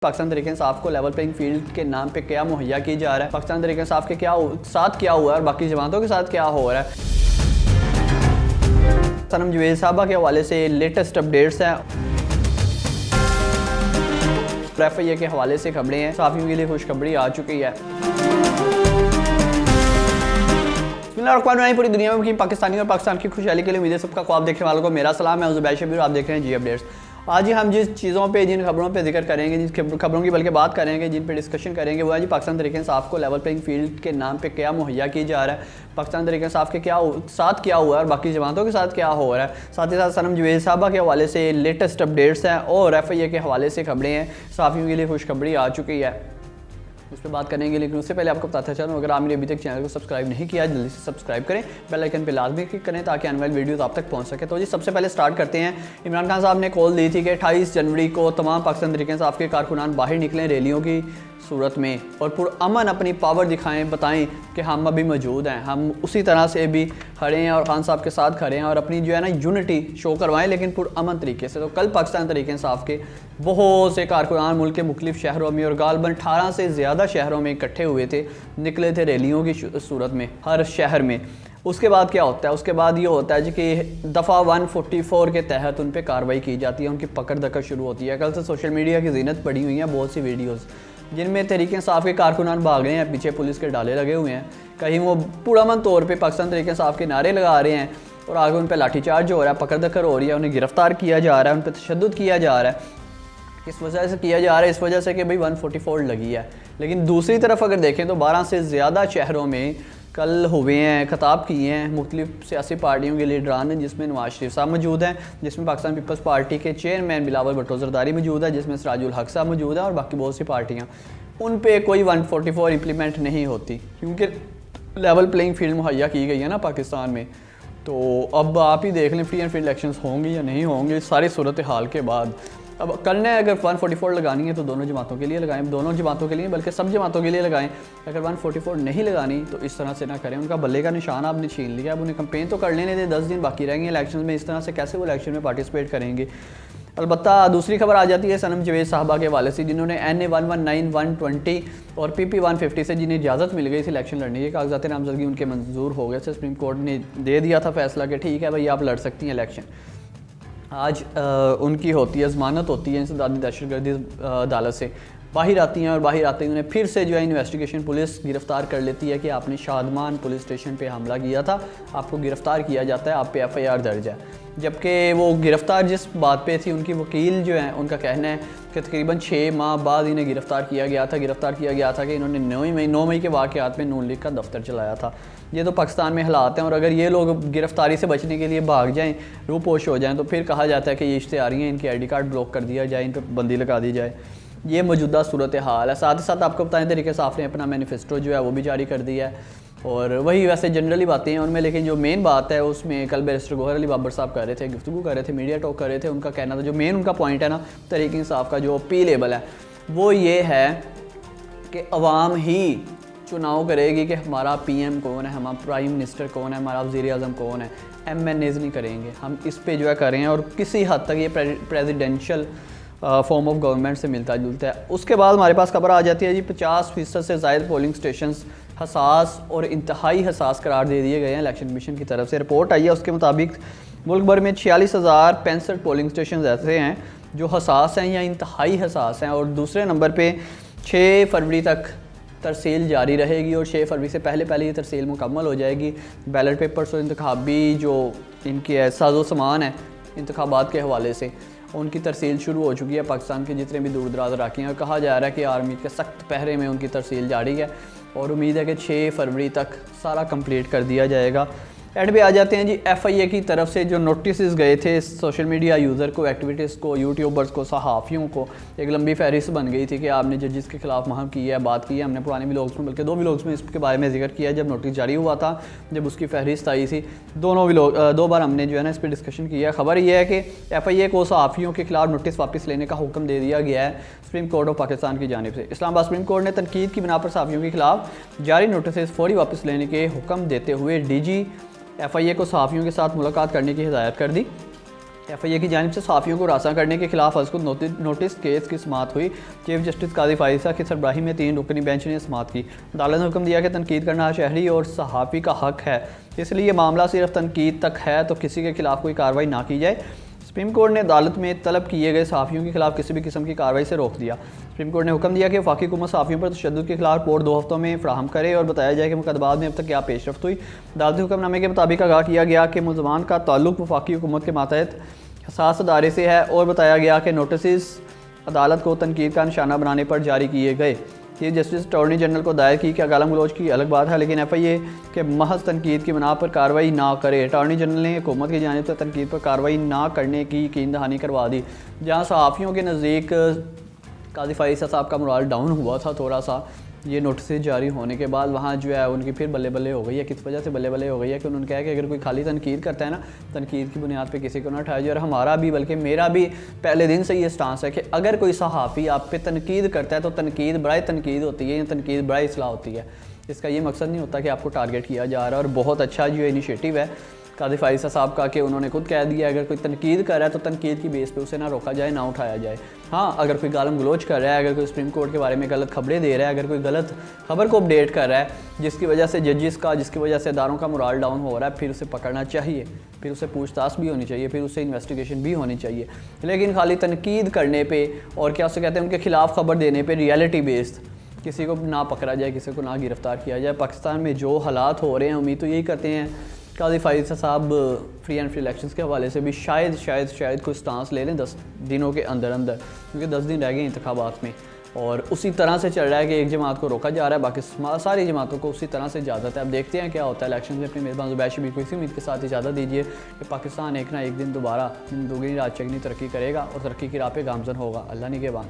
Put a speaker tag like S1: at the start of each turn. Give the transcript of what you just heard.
S1: पाकिस्तान तहरीक इंसाफ को level playing field के नाम पे क्या मुहैया की जा रहा है, पाकिस्तान तहरीक इंसाफ के साथ क्या हुआ है और बाकी जमातों के साथ क्या हो रहा है। सनम जवेद साहबा के हवाले से लेटेस्ट अपडेट्स हैं। FIA के हवाले से खबरें हैं, सहाफ़ियों के लिए खुशखबरी आ चुकी है। पूरी दुनिया में पाकिस्तानी और पाकिस्तान की खुशहाली के लिए उम्मीद है सबका ख्वाब देखने वालों को मेरा सलाम है। ज़ुबैर शबीर, आप देख रहे हैं जी अपडेट्स। आज ही हम जिस चीज़ों पे, जिन खबरों पे जिक्र करेंगे, जिन खबरों की बल्कि बात करेंगे, जिन पे डिस्कशन करेंगे, वो है जी पाकिस्तान तहरीक इंसाफ को लेवल प्लेइंग फील्ड के नाम पे क्या मुहैया की जा रहा है, पाकिस्तान तहरीक इंसाफ के साथ क्या हुआ है और बाकी जमातों के साथ क्या हो रहा है। साथ ही साथ सनम जवेद साहबा के हवाले से लेटेस्ट अपडेट्स हैं और FIA के हवाले से खबरें हैं, सहाफ़ियों के लिए खुशखबरी आ चुकी है, उस पर बात करेंगे। लेकिन उससे पहले आपको बताता चलूँ, अगर आपने अभी तक चैनल को सब्सक्राइब नहीं किया जल्दी से सब्सक्राइब करें, बेल आइकन पे लाजमी क्लिक करें ताकि आने वाली वीडियोस आप तक पहुंच सके। तो जी सबसे पहले स्टार्ट करते हैं। इमरान खान साहब ने कॉल दी थी कि 28 जनवरी को तमाम पाकिस्तान तहरीक इंसाफ के कारकुनान बाहर निकलें रैलियों की सूरत में और पुरअमन अपनी पावर दिखाएं, बताएं कि हम अभी मौजूद हैं, हम उसी तरह से भी खड़े हैं और खान साहब के साथ खड़े हैं और अपनी जो है ना यूनिटी शो करवाएं, लेकिन पुरअमन तरीके से। तो कल पाकिस्तान तहरीक इंसाफ के बहुत से कारकुनान मुल्क के मुख्तलिफ शहरों में और गालबन 18 से ज़्यादा शहरों में इकट्ठे हुए थे, निकले थे रैलियों की सूरत में हर शहर में। उसके बाद क्या होता है? उसके बाद ये होता है जी कि दफ़ा 144 के तहत उन पर कार्रवाई की जाती है, उनकी पकड़ दकड़ शुरू होती है। कल से सोशल मीडिया की जीनत पड़ी हुई हैं बहुत सी वीडियोज़ जिनमें तहरीक इंसाफ के कारकुनान भाग रहे हैं, पीछे पुलिस के डाले लगे हुए हैं, कहीं वो पुरअमन तौर पे पाकिस्तान तहरीक इंसाफ के नारे लगा रहे हैं और आगे उन पर लाठीचार्ज हो रहा है, पकड़ दकड़ हो रही है, उन्हें गिरफ्तार किया जा रहा है, उन पर तशद्दुद किया जा रहा है। किस वजह से किया जा रहा है? इस वजह से कि भाई 144 लगी है। लेकिन दूसरी तरफ अगर देखें तो 12 से ज़्यादा शहरों में कल हुए हैं, खिताब किए हैं मुख्तलिफ सियासी पार्टियों के लीडरान ने, जिसमें नवाज शरीफ साहब मौजूद हैं, जिसमें पाकिस्तान पीपल्स पार्टी के चेयरमैन बिलावल भुट्टो ज़रदारी मौजूद है, जिसमें सिराजुल हक साहब मौजूद है और बाकी बहुत सी पार्टियाँ। उन पे कोई 144 इम्प्लीमेंट नहीं होती क्योंकि लेवल प्लेइंग फील्ड मुहैया की गई है ना पाकिस्तान में। तो अब आप ही देख लें फ्री एंड फेयर इलेक्शंस होंगे या नहीं होंगे सारी सूरत हाल के बाद। अब करना है, अगर 144 लगानी है तो दोनों जमातों के लिए लगाएं, दोनों जमातों के लिए बल्कि सब जमातों के लिए लगाएं। अगर 144 नहीं लगानी तो इस तरह से ना करें। उनका बल्ले का निशान आपने छीन लिया, अब उन्हें कैंपेन तो कर लेने दें, 10 दिन बाकी रहेंगे इलेक्शन में, इस तरह से कैसे वो इलेक्शन में पार्टिसिपेट करेंगे। अलबत्ता दूसरी खबर आ जाती है सनम जवेद साहबा के हवाले से, जिन्होंने NA 119, 120 और PP 150 से जिन्हें इजाज़त मिल गई थी इलेक्शन लड़ने की, कागजात नामजदगी उनके मंजूर हो गए थे। सुप्रीम कोर्ट ने दे दिया था फैसला कि ठीक है भाई आप लड़ सकती हैं इलेक्शन। आज उनकी होती है ज़मानत होती है इंसदादी दहशतगर्दी अदालत से, बाहर आती हैं और बाहर आते ही उन्हें फिर से जो है इन्वेस्टिगेशन पुलिस गिरफ़्तार कर लेती है कि आपने शादमान पुलिस स्टेशन पे हमला किया था, आपको गिरफ़्तार किया जाता है, आप पे FIR दर्ज है। जबकि वो गिरफ़्तार जिस बात पे थी, उनकी वकील जो है उनका कहना है कि तकरीबन 6 माह बाद इन्हें गिरफ़्तार किया गया था कि इन्होंने 9 मई के वाक़यात में नून लीग का दफ्तर चलाया था। ये तो पाकिस्तान में हालात हैं और अगर ये लोग गिरफ़्तारी से बचने के लिए भाग जाएँ, रूपोश हो जाएँ, तो फिर कहा जाता है कि ये इश्तेहारी हैं, इनकी ID कार्ड ब्लॉक कर दिया जाए, इन पर बंदी लगा दी जाए। ये मौजूदा सूरत हाल है। साथ ही साथ आपको बताएं तहरीक इंसाफ ने अपना मैनिफेस्टो जो है वो भी जारी कर दिया है और वही वैसे जनरली बातें हैं उनमें, लेकिन जो मेन बात है उसमें कल बैरिस्टर गौहर अली बाबर साहब कर रहे थे, गुफ्तगू कर रहे थे, मीडिया टॉक कर रहे थे। उनका कहना था जो मेन उनका पॉइंट है ना तहरीक इंसाफ का जो P लेबल है वो ये है कि अवाम ही चुनाव करेगी कि हमारा PM कौन है, हमारा प्राइम मिनिस्टर कौन है, हमारा वज़ीर आज़म कौन है। MNAs नहीं करेंगे, हम इस पे जो है करें और किसी हद तक ये प्रेसिडेंशियल फॉर्म ऑफ गवर्नमेंट से मिलता जुलता है। उसके बाद हमारे पास खबर आ जाती है जी 50% से ज़ायद पोलिंग स्टेशन हसास और इंतहाई हसास करार दे दिए गए हैं इलेक्शन कमीशन की तरफ से। रिपोर्ट आई है उसके मुताबिक मुल्क भर में 46,065 पोलिंग स्टेशन ऐसे हैं जो हसास हैं या इंतहाई हसास हैं और दूसरे नंबर पर 6 फरवरी तक तरसील जारी रहेगी और 6 फरवरी से पहले ये तरसील मुकम्मल हो जाएगी। बैलेट पेपर्स और इंतखाबी जो इनके साजो सामान है इंतखाबात के हवाले से, उनकी तरसील शुरू हो चुकी है पाकिस्तान के जितने भी दूर दराज इलाके हैं और कहा जा रहा है कि आर्मी के सख्त पहरे में उनकी तरसील जारी है और उम्मीद है कि 6 फरवरी तक सारा कंप्लीट कर दिया जाएगा। एंड पे आ जाते हैं जी FIA की तरफ से जो नोटिस गए थे सोशल मीडिया यूज़र को, एक्टिविटीज़ को, यूट्यूबर्स को, सहाफ़ियों को, एक लंबी फहरिस्त बन गई थी कि आपने जजिस के खिलाफ महम की है, बात की है। हमने पुराने व्लॉग्स में बल्कि 2 व्लॉग्स में इसके बारे में जिक्र किया जब नोटिस जारी हुआ था, जब उसकी फहरिस्त आई थी। 2 बार हमने जो है ना इस पर डिस्कशन किया। खबर यह है कि FIA को सहाफ़ियों के खिलाफ नोटिस वापस लेने का हुक्म दे दिया गया है सुप्रीम कोर्ट ऑफ पाकिस्तान की जानिब से। इस्लामाबाद सुप्रीम कोर्ट ने तनकीद की बिना पर सहाफ़ियों के खिलाफ जारी नोटिस फौरी वापस लेने के हुक्म देते हुए DG FIA को सहाफ़ियों के साथ मुलाकात करने की हिदायत कर दी। FIA की जानिब से सहाफ़ियों को रास्ता करने के खिलाफ अज़कुर नोटिस केस की समाअत हुई। चीफ जस्टिस काजी फायज़ा की सरबराही में 3 रुकनी बेंच ने समाअत की। अदालत ने हुक्म दिया कि तनकीद करना शहरी और सहाफ़ी का हक है, इसलिए ये मामला सिर्फ तनकीद तक है तो किसी के खिलाफ कोई कार्रवाई ना की जाए। सुप्रीम कोर्ट ने अदालत में तलब किए गए सहाफ़ियों के खिलाफ किसी भी किस्म की कार्रवाई से रोक दिया। सुप्रीम कोर्ट ने हुक्म दिया कि वफाकी हुकूमत सहाफ़ियों पर तशद्दुद के खिलाफ रिपोर्ट 2 हफ्तों में फ्राहम करे और बताया जाए कि मुकदमात में अब तक क्या पेशरफ्त हुई। अदालती हुक्मनामे के मुताबिक आगाह किया गया कि मुलज़मान का ताल्लुक वफाकी हुकूमत के मातहत हसास अदारे से है और बताया गया कि नोटिस अदालत को तनकीद का निशाना बनाने पर जारी किए गए। चीफ जस्टिस अटॉर्नी जनरल को दायर की कि गालम गलोच की अलग बात है, लेकिन FIA के महज तनकीद की बिना पर कार्रवाई ना करे। अटॉर्नी जनरल ने हुकूमत की जानिब से तनकीद पर कार्रवाई ना करने की यकीन दहानी करवा दी। जहाँ सहाफ़ियों के नज़दीक काजी फायज़ा साहब का मोराल डाउन हुआ था थोड़ा सा ये नोटिस जारी होने के बाद, वहाँ जो है उनकी फिर बल्ले बल्ले हो गई है। किस वजह से बल्ले बल्ले हो गई है कि उन्होंने कहा कि अगर कोई खाली तनकीद करता है ना, तनकीद की बुनियाद पे किसी को ना उठाया जाए। और हमारा भी, बल्कि मेरा भी पहले दिन से ये स्टांस है कि अगर कोई सहाफ़ी आप पे तनकीद करता है तो तनकीद बड़ाई तनकीद होती है या तनकीद बड़ाई इसलाह होती है। इसका ये मकसद नहीं होता कि आपको टारगेट किया जा रहा है। और बहुत अच्छा जो इनिशिएटिव है काजी फायज़ा साहब का कि उन्होंने खुद कह दिया अगर कोई तनकीद कर रहा है तो तनकीद की बेस पे उसे ना रोका जाए, ना उठाया जाए। हाँ, अगर कोई गालम गलोच कर रहा है, अगर कोई सुप्रीम कोर्ट के बारे में गलत खबरें दे रहा है, अगर कोई गलत खबर को अपडेट कर रहा है जिसकी वजह से जजेस का, जिसकी वजह से अदारों का मोराल डाउन हो रहा है, फिर उसे पकड़ना चाहिए, फिर उसे पूछताछ भी होनी चाहिए, फिर उससे इन्वेस्टिगेशन भी होनी चाहिए। लेकिन खाली तनकीद करने पर और क्या उसे कहते हैं उनके खिलाफ खबर देने पर रियलिटी बेस्ड किसी को ना पकड़ा जाए, किसी को ना गिरफ्तार किया जाए। पाकिस्तान में जो हालात हो रहे हैं, उम्मीद तो यही करते हैं काजी फायज़ा साहब फ्री एंड फ्री इलेक्शंस के हवाले से भी शायद कोई स्टांस ले लें 10 दिनों के अंदर अंदर, क्योंकि 10 दिन रह गए इंतखाबात में और उसी तरह से चल रहा है कि एक जमात को रोका जा रहा है, बाकी सारी जमातों को उसी तरह से इजाज़त है। अब देखते हैं क्या होता है इलेक्शन में। अपनी मेज़बान ज़ुबैर शबीर को इसी उम्मीद के साथ इजाज़त दीजिए कि पाकिस्तान एक ना एक दिन दोबारा दोगुनी रात चगनी तरक्की करेगा और तरक्की की राह पे गामज़न होगा। अल्लाह निगहबान।